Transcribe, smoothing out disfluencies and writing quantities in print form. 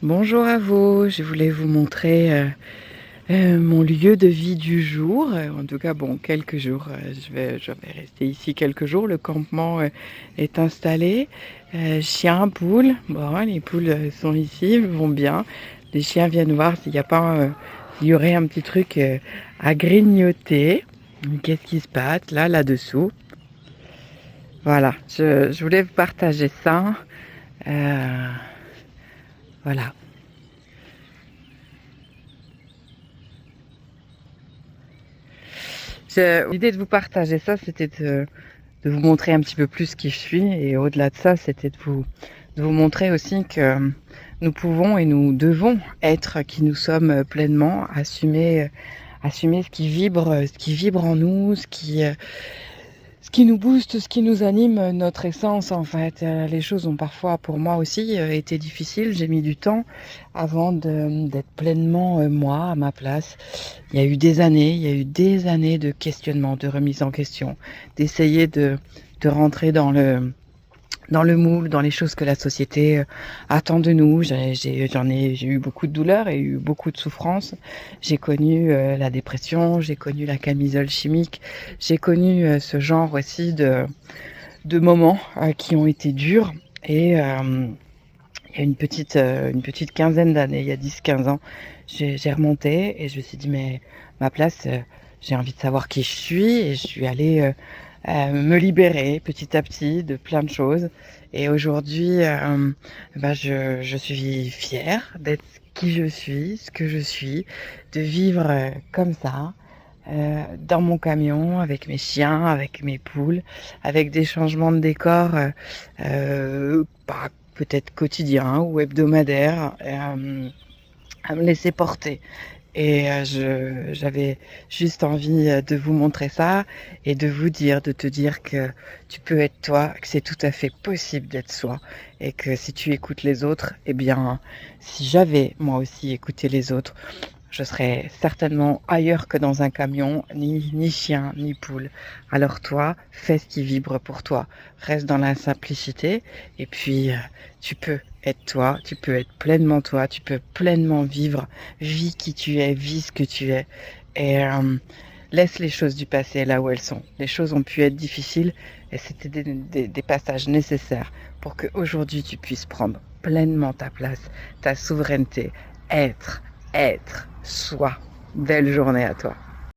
Bonjour à vous, je voulais vous montrer mon lieu de vie du jour. En tout cas, bon, quelques jours. Je vais rester ici quelques jours. Le campement est installé. Chiens, poules. Bon, les poules sont ici, elles vont bien. Les chiens viennent voir s'il n'y a pas, s'il y aurait un petit truc à grignoter. Qu'est-ce qui se passe là-dessous? Voilà, je voulais vous partager ça. Voilà. L'idée de vous partager ça, c'était de vous montrer un petit peu plus qui je suis. Et au-delà de ça, c'était de vous montrer aussi que nous pouvons et nous devons être qui nous sommes pleinement, assumer ce qui vibre en nous, ce qui nous booste, ce qui nous anime, notre essence en fait. Les choses ont parfois, pour moi aussi, été difficiles. J'ai mis du temps avant d'être pleinement moi, à ma place. Il y a eu des années de questionnement, de remise en question, d'essayer de rentrer dans le moule, dans les choses que la société attend de nous. J'ai eu beaucoup de douleurs et eu beaucoup de souffrances. J'ai connu la dépression, j'ai connu la camisole chimique, j'ai connu ce genre aussi de moments qui ont été durs. Et il y a une petite quinzaine d'années, il y a 10-15 ans, j'ai remonté et je me suis dit, mais ma place, j'ai envie de savoir qui je suis, et je suis allée me libérer petit à petit de plein de choses. Et aujourd'hui, je suis fière d'être qui je suis, ce que je suis, de vivre comme ça, dans mon camion, avec mes chiens, avec mes poules, avec des changements de décor, peut-être quotidiens ou hebdomadaires, à me laisser porter. Et j'avais juste envie de vous montrer ça et de vous dire, de te dire que tu peux être toi, que c'est tout à fait possible d'être soi, et que si tu écoutes les autres, eh bien, si j'avais moi aussi écouté les autres, je serais certainement ailleurs que dans un camion, ni chien, ni poule. Alors toi, fais ce qui vibre pour toi. Reste dans la simplicité, et puis tu peux être toi, tu peux être pleinement toi, tu peux pleinement vivre. Vis qui tu es, vis ce que tu es. Et laisse les choses du passé là où elles sont. Les choses ont pu être difficiles, et c'était des passages nécessaires pour qu'aujourd'hui tu puisses prendre pleinement ta place, ta souveraineté, être, soi. Belle journée à toi.